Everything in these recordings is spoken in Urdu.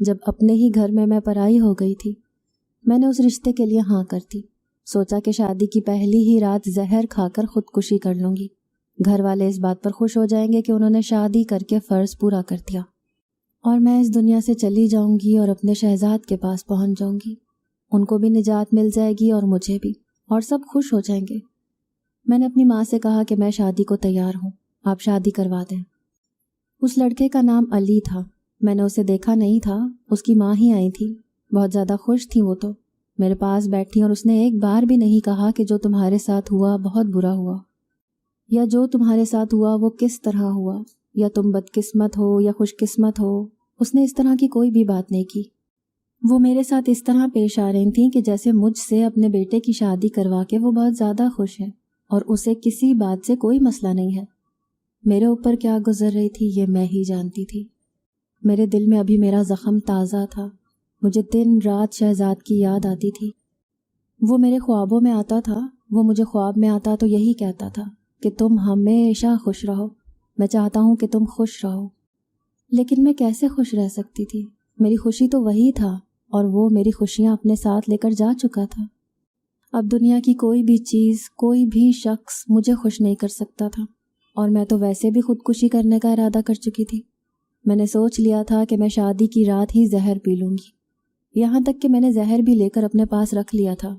جب اپنے ہی گھر میں پرائی ہو گئی تھی، میں نے اس رشتے کے لیے ہاں کر دی۔ سوچا کہ شادی کی پہلی ہی رات زہر کھا کر خودکشی کر لوں گی۔ گھر والے اس بات پر خوش ہو جائیں گے کہ انہوں نے شادی کر کے فرض پورا کر دیا، اور میں اس دنیا سے چلی جاؤں گی اور اپنے شہزاد کے پاس پہنچ جاؤں گی۔ ان کو بھی نجات مل جائے گی اور مجھے بھی، اور سب خوش ہو جائیں گے۔ میں نے اپنی ماں سے کہا کہ میں شادی کو تیار ہوں، آپ شادی کروا دیں۔ اس لڑکے کا نام علی تھا۔ میں نے اسے دیکھا نہیں تھا، اس کی ماں ہی آئی تھی۔ بہت زیادہ خوش تھی وہ تو، میرے پاس بیٹھی، اور اس نے ایک بار بھی نہیں کہا کہ جو تمہارے ساتھ ہوا بہت برا ہوا، یا جو تمہارے ساتھ ہوا وہ کس طرح ہوا، یا تم بدقسمت ہو یا خوش قسمت ہو۔ اس نے اس طرح کی کوئی بھی بات نہیں کی۔ وہ میرے ساتھ اس طرح پیش آ رہی تھیں کہ جیسے مجھ سے اپنے بیٹے کی شادی کروا کے وہ بہت زیادہ خوش ہے، اور اسے کسی بات سے کوئی مسئلہ نہیں ہے۔ میرے اوپر کیا گزر رہی تھی یہ میں ہی جانتی تھی۔ میرے دل میں ابھی میرا زخم تازہ تھا۔ مجھے دن رات شہزاد کی یاد آتی تھی۔ وہ میرے خوابوں میں آتا تھا، وہ مجھے خواب میں آتا تو یہی کہتا تھا کہ تم ہمیشہ خوش رہو، میں چاہتا ہوں کہ تم خوش رہو۔ لیکن میں کیسے خوش رہ سکتی تھی؟ میری خوشی تو وہی تھا، اور وہ میری خوشیاں اپنے ساتھ لے کر جا چکا تھا۔ اب دنیا کی کوئی بھی چیز، کوئی بھی شخص مجھے خوش نہیں کر سکتا تھا، اور میں تو ویسے بھی خودکشی کرنے کا ارادہ کر چکی تھی۔ میں نے سوچ لیا تھا کہ میں شادی کی رات ہی زہر پی لوں گی، یہاں تک کہ میں نے زہر بھی لے کر اپنے پاس رکھ لیا تھا۔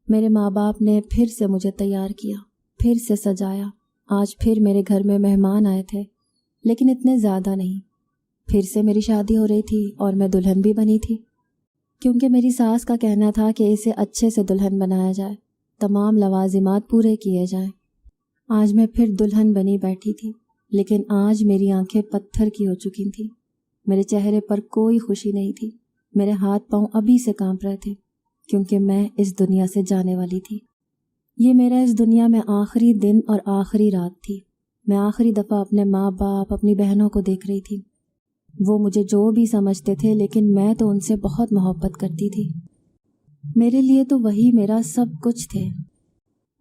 میرے ماں باپ نے پھر سے مجھے تیار کیا، پھر سے سجایا۔ آج پھر میرے گھر میں مہمان آئے تھے، لیکن اتنے زیادہ نہیں۔ پھر سے میری شادی ہو رہی تھی، اور میں دلہن بھی بنی تھی، کیونکہ میری ساس کا کہنا تھا کہ اسے اچھے سے دلہن بنایا جائے، تمام لوازمات پورے کیے جائیں۔ آج میں پھر دلہن بنی بیٹھی تھی، لیکن آج میری آنکھیں پتھر کی ہو چکی تھیں۔ میرے چہرے پر کوئی خوشی نہیں تھی، میرے ہاتھ پاؤں ابھی سے کانپ رہے تھے، کیونکہ میں اس دنیا سے جانے والی تھی۔ یہ میرا اس دنیا میں آخری دن اور آخری رات تھی۔ میں آخری دفعہ اپنے ماں باپ، اپنی بہنوں کو دیکھ رہی تھی۔ وہ مجھے جو بھی سمجھتے تھے، لیکن میں تو ان سے بہت محبت کرتی تھی۔ میرے لیے تو وہی میرا سب کچھ تھے۔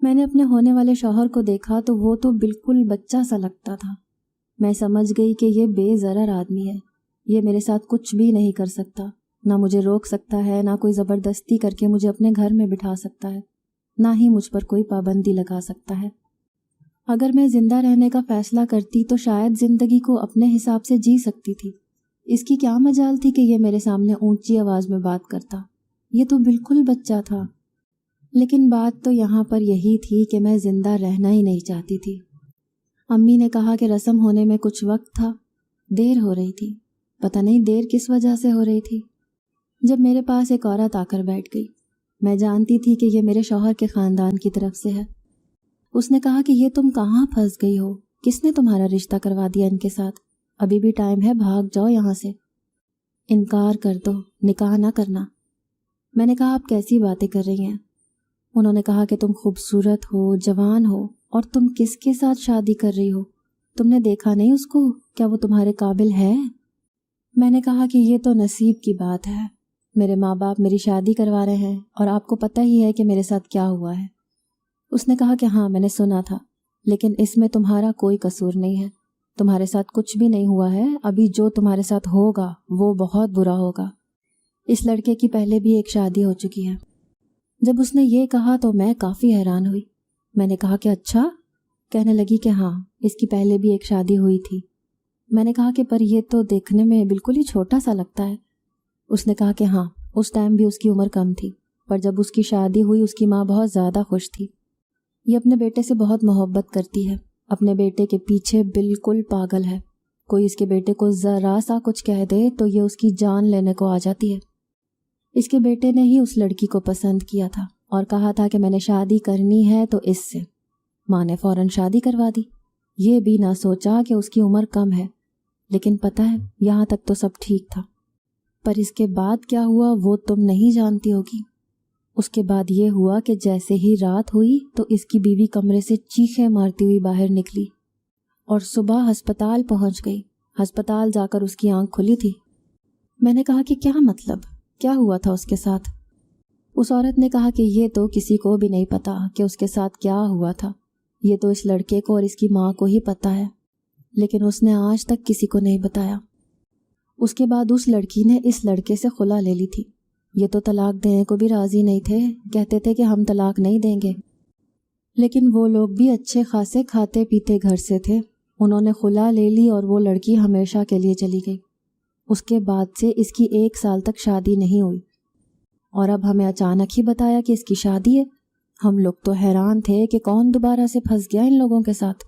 میں نے اپنے ہونے والے شوہر کو دیکھا تو وہ تو بالکل بچہ سا لگتا تھا۔ میں سمجھ گئی کہ یہ بے ضرر آدمی ہے، یہ میرے ساتھ کچھ بھی نہیں کر سکتا، نہ مجھے روک سکتا ہے، نہ کوئی زبردستی کر کے مجھے اپنے گھر میں بٹھا سکتا ہے، نہ ہی مجھ پر کوئی پابندی لگا سکتا ہے۔ اگر میں زندہ رہنے کا فیصلہ کرتی تو شاید زندگی کو اپنے حساب سے جی سکتی تھی۔ اس کی کیا مجال تھی کہ یہ میرے سامنے اونچی آواز میں بات کرتا؟ یہ تو بالکل بچہ تھا۔ لیکن بات تو یہاں پر یہی تھی کہ میں زندہ رہنا ہی نہیں چاہتی تھی۔ امی نے کہا کہ رسم ہونے میں کچھ وقت تھا، دیر ہو رہی تھی، پتہ نہیں دیر کس وجہ سے ہو رہی تھی۔ جب میرے پاس ایک عورت آ کر بیٹھ گئی، میں جانتی تھی کہ یہ میرے شوہر کے خاندان کی طرف سے ہے۔ اس نے کہا کہ یہ تم کہاں پھنس گئی ہو؟ کس نے تمہارا رشتہ کروا دیا ان کے ساتھ؟ ابھی بھی ٹائم ہے، بھاگ جاؤ یہاں سے، انکار کر دو، نکاح نہ کرنا۔ میں نے کہا آپ کیسی باتیں کر رہی ہیں؟ انہوں نے کہا کہ تم خوبصورت ہو، جوان ہو، اور تم کس کے ساتھ شادی کر رہی ہو؟ تم نے دیکھا نہیں اس کو؟ کیا وہ تمہارے قابل ہے؟ میں نے کہا کہ یہ تو نصیب کی بات ہے، میرے ماں باپ میری شادی کروا رہے ہیں، اور آپ کو پتہ ہی ہے کہ میرے ساتھ کیا ہوا ہے۔ اس نے کہا کہ ہاں میں نے سنا تھا، لیکن اس میں تمہارا کوئی قصور نہیں ہے، تمہارے ساتھ کچھ بھی نہیں ہوا ہے، ابھی جو تمہارے ساتھ ہوگا وہ بہت برا ہوگا۔ اس لڑکے کی پہلے بھی ایک شادی ہو چکی ہے۔ جب اس نے یہ کہا تو میں کافی حیران ہوئی۔ میں نے کہا کہ اچھا؟ کہنے لگی کہ ہاں، اس کی پہلے بھی ایک شادی ہوئی تھی۔ میں نے کہا کہ پر یہ تو دیکھنے میں بالکل ہی چھوٹا سا لگتا ہے۔ اس نے کہا کہ ہاں، اس ٹائم بھی اس کی عمر کم تھی، پر جب اس کی شادی ہوئی اس کی ماں بہت زیادہ خوش تھی۔ یہ اپنے بیٹے سے بہت محبت کرتی ہے، اپنے بیٹے کے پیچھے بالکل پاگل ہے۔ کوئی اس کے بیٹے کو ذرا سا کچھ کہہ دے تو یہ اس کی جان لینے کو آ جاتی ہے۔ اس کے بیٹے نے ہی اس لڑکی کو پسند کیا تھا اور کہا تھا کہ میں نے شادی کرنی ہے تو اس سے۔ ماں نے فوراً شادی کروا دی، یہ بھی نہ سوچا کہ اس کی عمر کم ہے۔ لیکن پتہ ہے، یہاں تک تو سب ٹھیک تھا، پر اس کے بعد کیا ہوا وہ تم نہیں جانتی ہوگی۔ اس کے بعد یہ ہوا کہ جیسے ہی رات ہوئی تو اس کی بیوی کمرے سے چیخیں مارتی ہوئی باہر نکلی اور صبح ہسپتال پہنچ گئی۔ ہسپتال جا کر اس کی آنکھ کھلی تھی۔ میں نے کہا کہ کیا مطلب، کیا ہوا تھا اس کے ساتھ؟ اس عورت نے کہا کہ یہ تو کسی کو بھی نہیں پتا کہ اس کے ساتھ کیا ہوا تھا، یہ تو اس لڑکے کو اور اس کی ماں کو ہی پتا ہے، لیکن اس نے آج تک کسی کو نہیں بتایا۔ اس کے بعد اس لڑکی نے اس لڑکے سے خلا لے لی تھی۔ یہ تو طلاق دینے کو بھی راضی نہیں تھے، کہتے تھے کہ ہم طلاق نہیں دیں گے، لیکن وہ لوگ بھی اچھے خاصے کھاتے پیتے گھر سے تھے۔ انہوں نے خلا لے لی اور وہ لڑکی ہمیشہ کے لیے چلی گئی۔ اس کے بعد سے اس کی 1 سال تک شادی نہیں ہوئی، اور اب ہمیں اچانک ہی بتایا کہ اس کی شادی ہے۔ ہم لوگ تو حیران تھے کہ کون دوبارہ سے پھنس گیا ان لوگوں کے ساتھ۔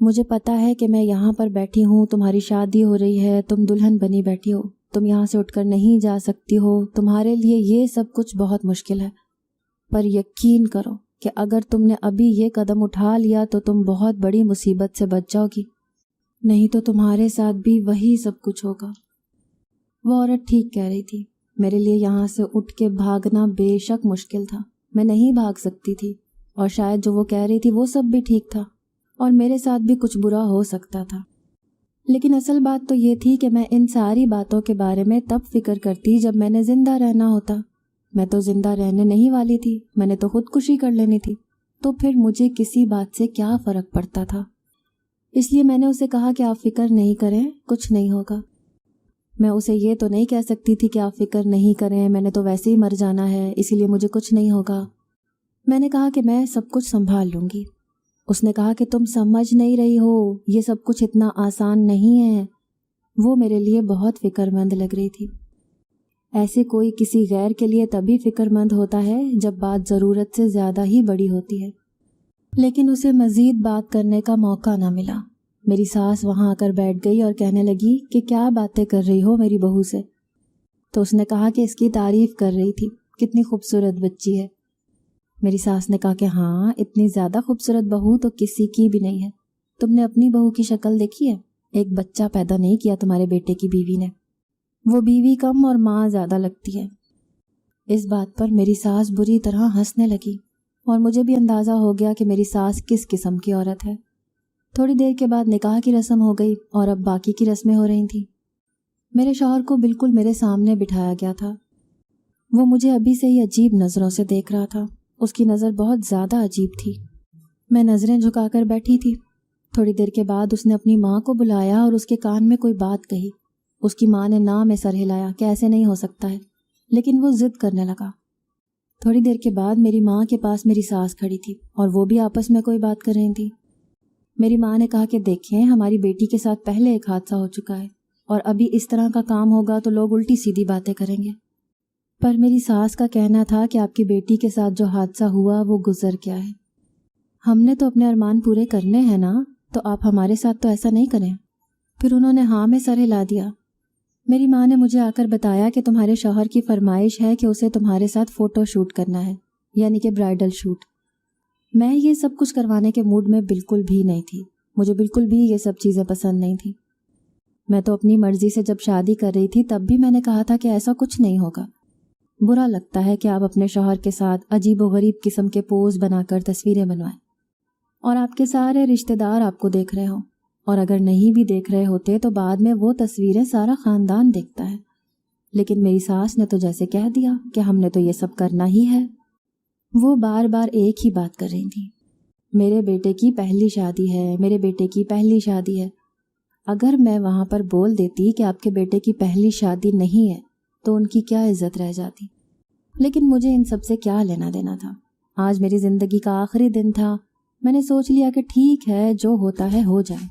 مجھے پتا ہے کہ میں یہاں پر بیٹھی ہوں، تمہاری شادی ہو رہی ہے، تم دلہن بنی بیٹھی ہو، تم یہاں سے اٹھ کر نہیں جا سکتی ہو، تمہارے لیے یہ سب کچھ بہت مشکل ہے، پر یقین کرو کہ اگر تم نے ابھی یہ قدم اٹھا لیا تو تم بہت بڑی مصیبت سے بچ جاؤ گی، نہیں تو تمہارے ساتھ بھی وہی سب کچھ ہوگا۔ وہ عورت ٹھیک کہہ رہی تھی۔ میرے لیے یہاں سے اٹھ کے بھاگنا بے شک مشکل تھا، میں نہیں بھاگ سکتی تھی، اور شاید جو وہ کہہ رہی تھی وہ سب بھی ٹھیک تھا، اور میرے ساتھ بھی کچھ برا ہو سکتا تھا۔ لیکن اصل بات تو یہ تھی کہ میں ان ساری باتوں کے بارے میں تب فکر کرتی جب میں نے زندہ رہنا ہوتا۔ میں تو زندہ رہنے نہیں والی تھی، میں نے تو خودکشی کر لینی تھی، تو پھر مجھے کسی بات سے کیا فرق پڑتا تھا؟ اس لیے میں نے اسے کہا کہ آپ فکر نہیں کریں، کچھ نہیں ہوگا۔ میں اسے یہ تو نہیں کہہ سکتی تھی کہ آپ فکر نہیں کریں، میں نے تو ویسے ہی مر جانا ہے، اسی لیے مجھے کچھ نہیں ہوگا۔ میں نے کہا کہ میں سب کچھ سنبھال لوں گی۔ اس نے کہا کہ تم سمجھ نہیں رہی ہو، یہ سب کچھ اتنا آسان نہیں ہے۔ وہ میرے لیے بہت فکر مند لگ رہی تھی۔ ایسے کوئی کسی غیر کے لیے تبھی فکر مند ہوتا ہے جب بات ضرورت سے زیادہ ہی بڑی ہوتی ہے۔ لیکن اسے مزید بات کرنے کا موقع نہ ملا۔ میری ساس وہاں آ کر بیٹھ گئی اور کہنے لگی کہ کیا باتیں کر رہی ہو میری بہو سے؟ تو اس نے کہا کہ اس کی تعریف کر رہی تھی، کتنی خوبصورت بچی ہے۔ میری ساس نے کہا کہ ہاں، اتنی زیادہ خوبصورت بہو تو کسی کی بھی نہیں ہے۔ تم نے اپنی بہو کی شکل دیکھی ہے؟ ایک بچہ پیدا نہیں کیا تمہارے بیٹے کی بیوی نے، وہ بیوی کم اور ماں زیادہ لگتی ہے۔ اس بات پر میری ساس بری طرح ہنسنے لگی، اور مجھے بھی اندازہ ہو گیا کہ میری ساس کس قسم کی عورت ہے۔ تھوڑی دیر کے بعد نکاح کی رسم ہو گئی اور اب باقی کی رسمیں ہو رہی تھیں۔ میرے شوہر کو بالکل میرے سامنے بٹھایا گیا تھا۔ وہ مجھے ابھی سے ہی عجیب نظروں سے دیکھ رہا تھا، اس کی نظر بہت زیادہ عجیب تھی۔ میں نظریں جھکا کر بیٹھی تھی۔ تھوڑی دیر کے بعد اس نے اپنی ماں کو بلایا اور اس کے کان میں کوئی بات کہی۔ اس کی ماں نے نہ میں سر ہلایا کہ ایسے نہیں ہو سکتا ہے، لیکن وہ ضد کرنے لگا۔ تھوڑی دیر کے بعد میری ماں کے پاس میری ساس کھڑی تھی اور وہ بھی آپس میں کوئی بات کر رہی تھی۔ میری ماں نے کہا کہ دیکھیں، ہماری بیٹی کے ساتھ پہلے ایک حادثہ ہو چکا ہے، اور ابھی اس طرح کا کام ہوگا تو لوگ الٹی سیدھی باتیں کریں گے۔ پر میری ساس کا کہنا تھا کہ آپ کی بیٹی کے ساتھ جو حادثہ ہوا وہ گزر گیا ہے۔ ہم نے تو اپنے ارمان پورے کرنے ہیں نا، تو آپ ہمارے ساتھ تو ایسا نہیں کریں۔ پھر انہوں نے ہاں میں سر ہلا دیا۔ میری ماں نے مجھے آ کر بتایا کہ تمہارے شوہر کی فرمائش ہے کہ اسے تمہارے ساتھ فوٹو شوٹ کرنا ہے، یعنی کہ برائڈل شوٹ۔ میں یہ سب کچھ کروانے کے موڈ میں بالکل بھی نہیں تھی، مجھے بالکل بھی یہ سب چیزیں پسند نہیں تھیں۔ میں تو اپنی مرضی سے جب شادی کر رہی تھی تب بھی میں نے کہا تھا کہ ایسا کچھ نہیں ہوگا۔ برا لگتا ہے کہ آپ اپنے شوہر کے ساتھ عجیب و غریب قسم کے پوز بنا کر تصویریں بنوائیں، اور آپ کے سارے رشتہ دار آپ کو دیکھ رہے ہوں، اور اگر نہیں بھی دیکھ رہے ہوتے تو بعد میں وہ تصویریں سارا خاندان دیکھتا ہے۔ لیکن میری ساس نے تو جیسے کہہ دیا کہ ہم نے تو یہ سب کرنا ہی ہے۔ وہ بار بار ایک ہی بات کر رہی تھی، میرے بیٹے کی پہلی شادی ہے، میرے بیٹے کی پہلی شادی ہے۔ اگر میں وہاں پر بول دیتی کہ آپ کے بیٹے کی پہلی شادی نہیں ہے تو ان کی کیا عزت رہ جاتی؟ لیکن مجھے ان سب سے کیا لینا دینا تھا؟ آج میری زندگی کا آخری دن تھا۔ میں نے سوچ لیا کہ ٹھیک ہے، جو ہوتا ہے ہو جائے۔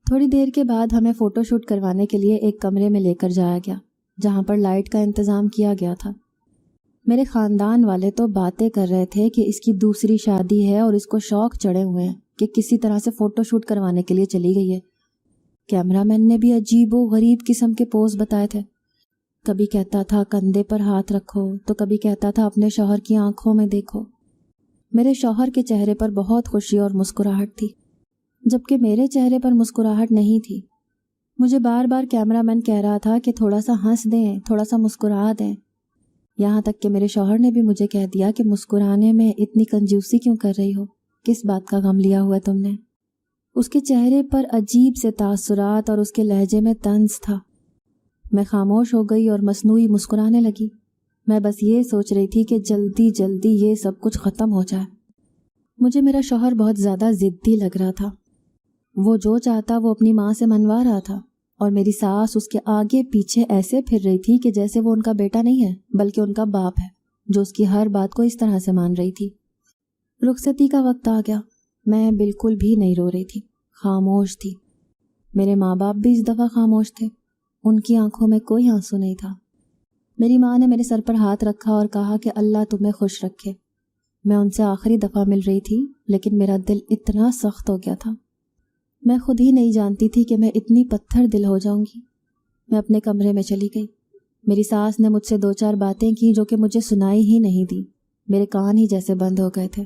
تھوڑی دیر کے بعد ہمیں فوٹو شوٹ کروانے کے لیے ایک کمرے میں لے کر جایا گیا جہاں پر لائٹ کا انتظام کیا گیا تھا۔ میرے خاندان والے تو باتیں کر رہے تھے کہ اس کی دوسری شادی ہے اور اس کو شوق چڑھے ہوئے ہیں کہ کسی طرح سے فوٹو شوٹ کروانے کے لیے چلی گئی ہے۔ کیمرہ مین نے بھی عجیب و غریب قسم کے پوز بتائے تھے، کبھی کہتا تھا کندھے پر ہاتھ رکھو تو کبھی کہتا تھا اپنے شوہر کی آنکھوں میں دیکھو۔ میرے شوہر کے چہرے پر بہت خوشی اور مسکراہٹ تھی، جبکہ میرے چہرے پر مسکراہٹ نہیں تھی۔ مجھے بار بار کیمرہ مین کہہ رہا تھا کہ تھوڑا سا ہنس دیں، تھوڑا سا مسکرا دیں، یہاں تک کہ میرے شوہر نے بھی مجھے کہہ دیا کہ مسکرانے میں اتنی کنجوسی کیوں کر رہی ہو، کس بات کا غم لیا ہوا تم نے؟ اس کے چہرے پر عجیب سے تاثرات اور اس کے لہجے میں طنز تھا۔ میں خاموش ہو گئی اور مصنوعی مسکرانے لگی۔ میں بس یہ سوچ رہی تھی کہ جلدی جلدی یہ سب کچھ ختم ہو جائے۔ مجھے میرا شوہر بہت زیادہ ضدی لگ رہا تھا۔ وہ جو چاہتا وہ اپنی ماں سے منوا رہا تھا، اور میری ساس اس کے آگے پیچھے ایسے پھر رہی تھی کہ جیسے وہ ان کا بیٹا نہیں ہے بلکہ ان کا باپ ہے، جو اس کی ہر بات کو اس طرح سے مان رہی تھی۔ رخصتی کا وقت آ گیا۔ میں بالکل بھی نہیں رو رہی تھی، خاموش تھی۔ میرے ماں باپ بھی اس دفعہ خاموش تھے، ان کی آنکھوں میں کوئی آنسو نہیں تھا۔ میری ماں نے میرے سر پر ہاتھ رکھا اور کہا کہ اللہ تمہیں خوش رکھے۔ میں ان سے آخری دفعہ مل رہی تھی، لیکن میرا دل اتنا سخت ہو گیا تھا، میں خود ہی نہیں جانتی تھی کہ میں اتنی پتھر دل ہو جاؤں گی۔ میں اپنے کمرے میں چلی گئی۔ میری ساس نے مجھ سے 2-4 باتیں کی جو کہ مجھے سنائی ہی نہیں دی، میرے کان ہی جیسے بند ہو گئے تھے۔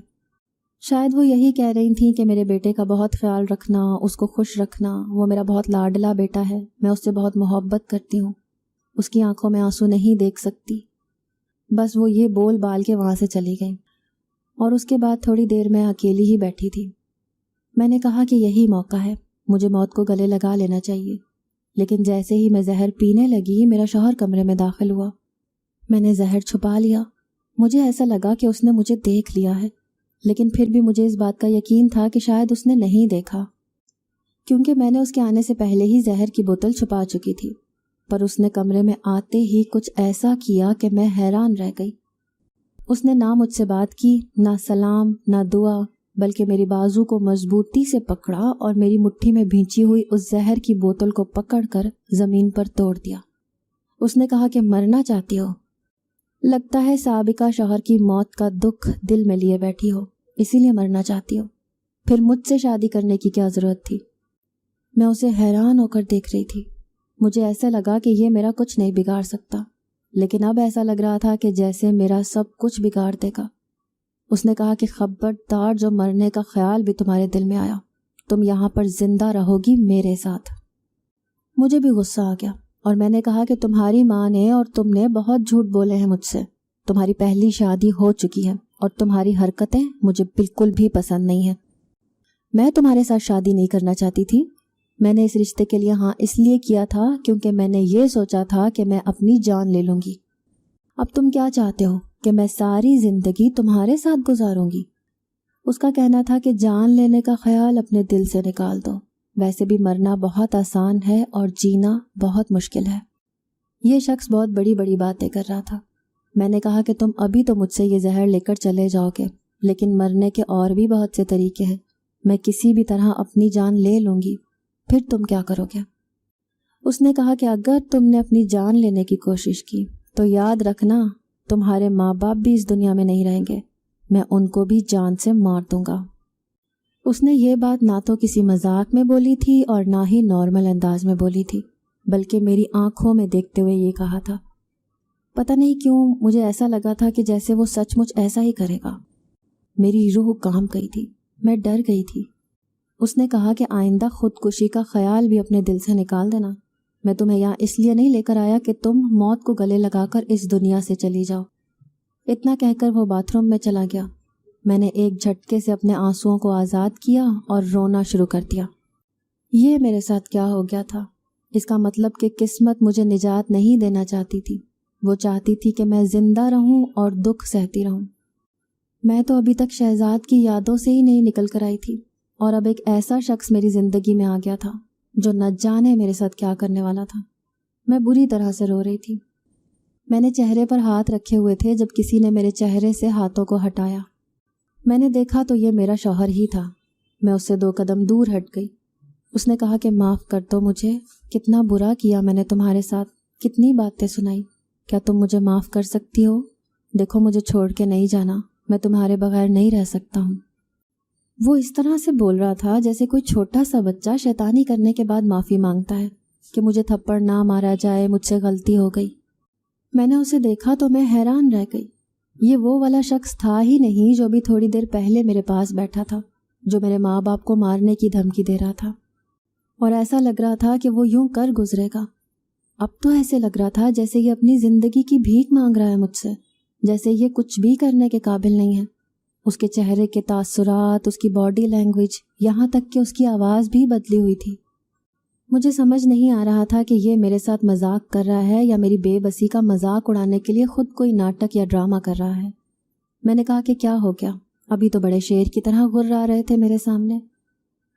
شاید وہ یہی کہہ رہی تھیں کہ میرے بیٹے کا بہت خیال رکھنا، اس کو خوش رکھنا، وہ میرا بہت لاڈلا بیٹا ہے، میں اس سے بہت محبت کرتی ہوں، اس کی آنکھوں میں آنسو نہیں دیکھ سکتی۔ بس وہ یہ بول بال کے وہاں سے چلی گئی، اور اس کے بعد تھوڑی دیر میں اکیلی ہی بیٹھی تھی۔ میں نے کہا کہ یہی موقع ہے، مجھے موت کو گلے لگا لینا چاہیے، لیکن جیسے ہی میں زہر پینے لگی میرا شوہر کمرے میں داخل ہوا۔ میں نے زہر چھپا لیا، مجھے ایسا لگا کہ اس نے مجھے دیکھ لیا ہے، لیکن پھر بھی مجھے اس بات کا یقین تھا کہ شاید اس نے نہیں دیکھا، کیونکہ میں نے اس کے آنے سے پہلے ہی زہر کی بوتل چھپا چکی تھی۔ پر اس نے کمرے میں آتے ہی کچھ ایسا کیا کہ میں حیران رہ گئی۔ اس نے نہ مجھ سے بات کی، نہ سلام، نہ دعا، بلکہ میری بازو کو مضبوطی سے پکڑا اور میری مٹھی میں بھینچی ہوئی اس زہر کی بوتل کو پکڑ کر زمین پر توڑ دیا۔ اس نے کہا کہ مرنا چاہتی ہو؟ لگتا ہے سابقہ شوہر کی موت کا دکھ دل میں لیے بیٹھی ہو، اسی لیے مرنا چاہتی ہو۔ پھر مجھ سے شادی کرنے کی کیا ضرورت تھی؟ میں اسے حیران ہو کر دیکھ رہی تھی۔ مجھے ایسا لگا کہ یہ میرا کچھ نہیں بگاڑ سکتا، لیکن اب ایسا لگ رہا تھا کہ جیسے میرا سب کچھ بگاڑ دے گا۔ اس نے کہا کہ خبردار جو مرنے کا خیال بھی تمہارے دل میں آیا، تم یہاں پر زندہ رہو گی میرے ساتھ۔ مجھے بھی غصہ آ گیا اور میں نے کہا کہ تمہاری ماں نے اور تم نے بہت جھوٹ بولے ہیں مجھ سے، تمہاری پہلی شادی ہو چکی ہے اور تمہاری حرکتیں مجھے بالکل بھی پسند نہیں ہیں۔ میں تمہارے ساتھ شادی نہیں کرنا چاہتی تھی، میں نے اس رشتے کے لیے ہاں اس لیے کیا تھا کیونکہ میں نے یہ سوچا تھا کہ میں اپنی جان لے لوں گی۔ اب تم کیا چاہتے ہو کہ میں ساری زندگی تمہارے ساتھ گزاروں گی؟ اس کا کہنا تھا کہ جان لینے کا خیال اپنے دل سے نکال دو، ویسے بھی مرنا بہت آسان ہے اور جینا بہت مشکل ہے۔ یہ شخص بہت بڑی بڑی باتیں کر رہا تھا۔ میں نے کہا کہ تم ابھی تو مجھ سے یہ زہر لے کر چلے جاؤ گے، لیکن مرنے کے اور بھی بہت سے طریقے ہیں، میں کسی بھی طرح اپنی جان لے لوں گی، پھر تم کیا کرو گے؟ اس نے کہا کہ اگر تم نے اپنی جان لینے کی کوشش کی تو یاد رکھنا تمہارے ماں باپ بھی اس دنیا میں نہیں رہیں گے، میں ان کو بھی جان سے مار دوں گا۔ اس نے یہ بات نہ تو کسی مذاق میں بولی تھی اور نہ ہی نارمل انداز میں بولی تھی، بلکہ میری آنکھوں میں دیکھتے ہوئے یہ کہا تھا۔ پتہ نہیں کیوں مجھے ایسا لگا تھا کہ جیسے وہ سچ مچ ایسا ہی کرے گا۔ میری روح کانپ گئی تھی، میں ڈر گئی تھی۔ اس نے کہا کہ آئندہ خودکشی کا خیال بھی اپنے دل سے نکال دینا، میں تمہیں یہاں اس لیے نہیں لے کر آیا کہ تم موت کو گلے لگا کر اس دنیا سے چلی جاؤ۔ اتنا کہہ کر وہ باتھ روم میں چلا گیا۔ میں نے ایک جھٹکے سے اپنے آنسوؤں کو آزاد کیا اور رونا شروع کر دیا۔ یہ میرے ساتھ کیا ہو گیا تھا؟ اس کا مطلب کہ قسمت مجھے نجات نہیں دینا چاہتی تھی، وہ چاہتی تھی کہ میں زندہ رہوں اور دکھ سہتی رہوں۔ میں تو ابھی تک شہزاد کی یادوں سے ہی نہیں نکل کر آئی تھی، اور اب ایک ایسا شخص میری زندگی میں آ گیا تھا جو نہ جانے میرے ساتھ کیا کرنے والا تھا۔ میں بری طرح سے رو رہی تھی۔ میں نے چہرے پر ہاتھ رکھے ہوئے تھے جب کسی نے میرے چہرے سے ہاتھوں کو ہٹایا۔ میں نے دیکھا تو یہ میرا شوہر ہی تھا۔ میں اس سے 2 قدم دور ہٹ گئی۔ اس نے کہا کہ معاف کر دو مجھے، کتنا برا کیا میں نے تمہارے ساتھ، کتنی باتیں سنائی، کیا تم مجھے معاف کر سکتی ہو؟ دیکھو مجھے چھوڑ کے نہیں جانا، میں تمہارے بغیر نہیں رہ سکتا ہوں۔ وہ اس طرح سے بول رہا تھا جیسے کوئی چھوٹا سا بچہ شیطانی کرنے کے بعد معافی مانگتا ہے کہ مجھے تھپڑ نہ مارا جائے، مجھ سے غلطی ہو گئی۔ میں نے اسے دیکھا تو میں حیران رہ گئی۔ یہ وہ والا شخص تھا ہی نہیں جو بھی تھوڑی دیر پہلے میرے پاس بیٹھا تھا، جو میرے ماں باپ کو مارنے کی دھمکی دے رہا تھا، اور ایسا لگ رہا تھا کہ وہ یوں کر گزرے گا۔ اب تو ایسے لگ رہا تھا جیسے یہ اپنی زندگی کی بھیک مانگ رہا ہے مجھ سے، جیسے یہ کچھ بھی کرنے کے قابل نہیں ہے۔ اس کے چہرے کے تاثرات، اس کی باڈی لینگویج، یہاں تک کہ اس کی آواز بھی بدلی ہوئی تھی۔ مجھے سمجھ نہیں آ رہا تھا کہ یہ میرے ساتھ مذاق کر رہا ہے یا میری بے بسی کا مذاق اڑانے کے لیے خود کوئی ناٹک یا ڈرامہ کر رہا ہے۔ میں نے کہا کہ کیا ہو گیا؟ ابھی تو بڑے شیر کی طرح غرا رہے تھے میرے سامنے۔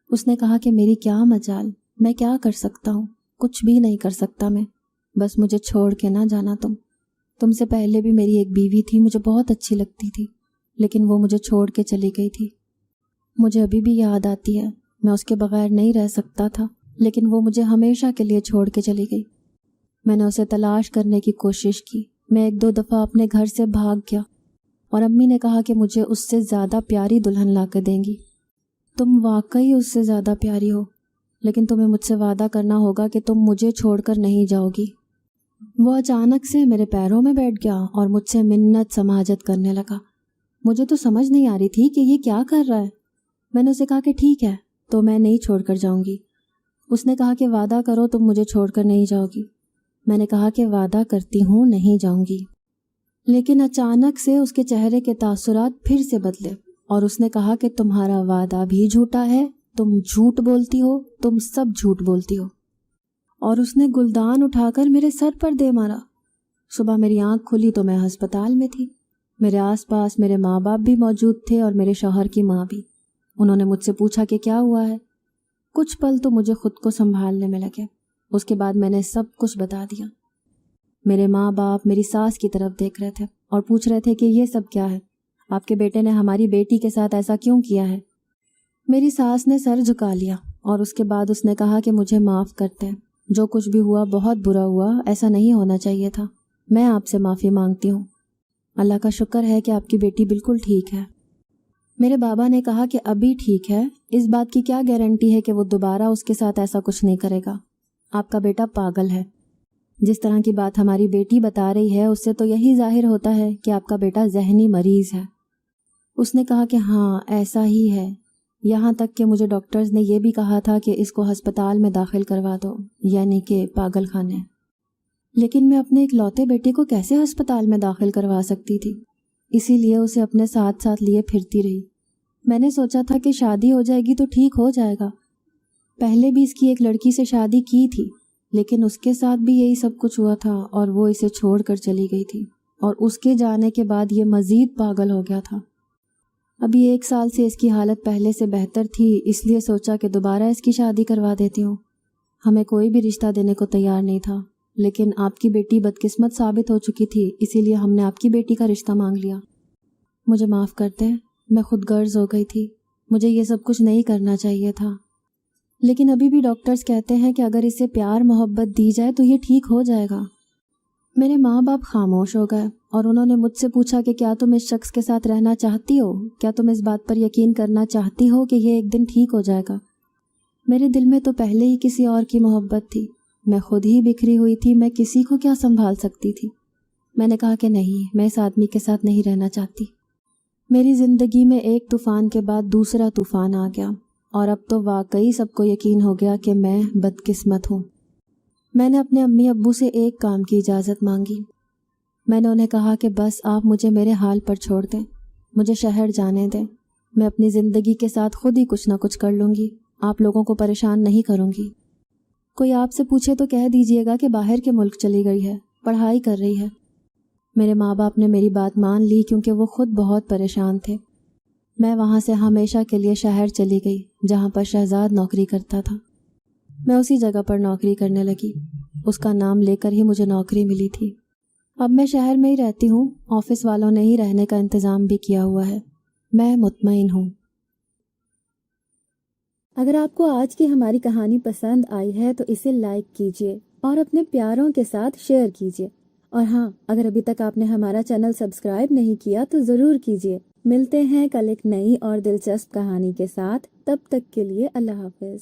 اس نے کہا کہ میری کیا مجال، میں کیا کر سکتا ہوں، کچھ بھی نہیں کر سکتا میں، بس مجھے چھوڑ کے نہ جانا تم سے پہلے بھی میری ایک بیوی تھی، مجھے بہت اچھی لگتی تھی، لیکن وہ مجھے چھوڑ کے چلی گئی تھی۔ مجھے ابھی بھی یاد آتی ہے، میں اس کے بغیر نہیں رہ سکتا تھا، لیکن وہ مجھے ہمیشہ کے لیے چھوڑ کے چلی گئی۔ میں نے اسے تلاش کرنے کی کوشش کی، میں 1-2 دفعہ اپنے گھر سے بھاگ گیا، اور امی نے کہا کہ مجھے اس سے زیادہ پیاری دلہن لا کے دیں گی۔ تم واقعی اس سے زیادہ پیاری ہو، لیکن تمہیں مجھ سے وعدہ کرنا ہوگا کہ تم مجھے چھوڑ کر نہیں جاؤ گی۔ وہ اچانک سے میرے پیروں میں بیٹھ گیا اور مجھ سے منت سماجت کرنے لگا۔ مجھے تو سمجھ نہیں آ رہی تھی کہ یہ کیا کر رہا ہے۔ میں نے اسے کہا کہ ٹھیک ہے، تو میں نہیں چھوڑ کر جاؤں گی۔ اس نے کہا کہ وعدہ کرو تم مجھے چھوڑ کر نہیں جاؤ گی۔ میں نے کہا کہ وعدہ کرتی ہوں نہیں جاؤں گی، لیکن اچانک سے اس کے چہرے کے تاثرات پھر سے بدلے اور اس نے کہا کہ تمہارا وعدہ بھی جھوٹا ہے، تم جھوٹ بولتی ہو، تم سب جھوٹ بولتی ہو۔ اور اس نے گلدان اٹھا کر میرے سر پر دے مارا۔ صبح میری آنکھ کھلی تو میں ہسپتال میں تھی۔ میرے آس پاس میرے ماں باپ بھی موجود تھے اور میرے شوہر کی ماں بھی۔ انہوں نے مجھ سے پوچھا کہ کیا ہوا ہے۔ کچھ پل تو مجھے خود کو سنبھالنے میں لگے، اس کے بعد میں نے سب کچھ بتا دیا۔ میرے ماں باپ میری ساس کی طرف دیکھ رہے تھے اور پوچھ رہے تھے کہ یہ سب کیا ہے، آپ کے بیٹے نے ہماری بیٹی کے ساتھ ایسا کیوں کیا ہے۔ میری ساس نے سر جھکا لیا اور اس کے بعد اس نے کہا کہ مجھے معاف کر دیں، جو کچھ بھی ہوا بہت برا ہوا، ایسا نہیں ہونا چاہیے تھا، میں آپ سے معافی مانگتی ہوں۔ اللہ کا شکر ہے کہ آپ کی بیٹی بالکل ٹھیک ہے۔ میرے بابا نے کہا کہ ابھی ٹھیک ہے، اس بات کی کیا گارنٹی ہے کہ وہ دوبارہ اس کے ساتھ ایسا کچھ نہیں کرے گا، آپ کا بیٹا پاگل ہے۔ جس طرح کی بات ہماری بیٹی بتا رہی ہے اس سے تو یہی ظاہر ہوتا ہے کہ آپ کا بیٹا ذہنی مریض ہے۔ اس نے کہا کہ ہاں ایسا ہی ہے، یہاں تک کہ مجھے ڈاکٹرز نے یہ بھی کہا تھا کہ اس کو ہسپتال میں داخل کروا دو، یعنی کہ پاگل خانے۔ لیکن میں اپنے اکلوتے بیٹے کو کیسے ہسپتال میں داخل کروا سکتی تھی؟ اسی لیے اسے اپنے ساتھ ساتھ لیے پھرتی رہی۔ میں نے سوچا تھا کہ شادی ہو جائے گی تو ٹھیک ہو جائے گا۔ پہلے بھی اس کی ایک لڑکی سے شادی کی تھی، لیکن اس کے ساتھ بھی یہی سب کچھ ہوا تھا اور وہ اسے چھوڑ کر چلی گئی تھی، اور اس کے جانے کے بعد یہ مزید پاگل ہو گیا تھا۔ ابھی 1 سال سے اس کی حالت پہلے سے بہتر تھی، اس لیے سوچا کہ دوبارہ اس کی شادی کروا دیتی ہوں۔ ہمیں کوئی بھی رشتہ دینے کو تیار نہیں تھا، لیکن آپ کی بیٹی بدقسمت ثابت ہو چکی تھی، اسی لیے ہم نے آپ کی بیٹی کا رشتہ مانگ لیا۔ مجھے معاف کر دیں، میں خود غرض ہو گئی تھی، مجھے یہ سب کچھ نہیں کرنا چاہیے تھا۔ لیکن ابھی بھی ڈاکٹرز کہتے ہیں کہ اگر اسے پیار محبت دی جائے تو یہ ٹھیک ہو جائے گا۔ میرے ماں باپ خاموش ہو گئے اور انہوں نے مجھ سے پوچھا کہ کیا تم اس شخص کے ساتھ رہنا چاہتی ہو؟ کیا تم اس بات پر یقین کرنا چاہتی ہو کہ یہ ایک دن ٹھیک ہو جائے گا؟ میرے دل میں تو پہلے ہی کسی اور کی محبت تھی، میں خود ہی بکھری ہوئی تھی، میں کسی کو کیا سنبھال سکتی تھی۔ میں نے کہا کہ نہیں، میں اس آدمی کے ساتھ نہیں رہنا چاہتی۔ میری زندگی میں ایک طوفان کے بعد دوسرا طوفان آ گیا، اور اب تو واقعی سب کو یقین ہو گیا کہ میں بدقسمت ہوں۔ میں نے اپنے امی ابو سے ایک کام کی اجازت مانگی۔ میں نے انہیں کہا کہ بس آپ مجھے میرے حال پر چھوڑ دیں، مجھے شہر جانے دیں، میں اپنی زندگی کے ساتھ خود ہی کچھ نہ کچھ کر لوں گی، آپ لوگوں کو پریشان نہیں کروں گی۔ کوئی آپ سے پوچھے تو کہہ دیجئے گا کہ باہر کے ملک چلی گئی ہے، پڑھائی کر رہی ہے۔ میرے ماں باپ نے میری بات مان لی کیونکہ وہ خود بہت پریشان تھے۔ میں وہاں سے ہمیشہ کے لیے شہر چلی گئی جہاں پر شہزاد نوکری کرتا تھا۔ میں اسی جگہ پر نوکری کرنے لگی، اس کا نام لے کر ہی مجھے نوکری ملی تھی۔ اب میں شہر میں ہی رہتی ہوں، آفس والوں نے ہی رہنے کا انتظام بھی کیا ہوا ہے، میں مطمئن ہوں۔ اگر آپ کو آج کی ہماری کہانی پسند آئی ہے تو اسے لائک کیجیے اور اپنے پیاروں کے ساتھ شیئر کیجیے، اور ہاں، اگر ابھی تک آپ نے ہمارا چینل سبسکرائب نہیں کیا تو ضرور کیجیے۔ ملتے ہیں کل ایک نئی اور دلچسپ کہانی کے ساتھ، تب تک کے لیے اللہ حافظ۔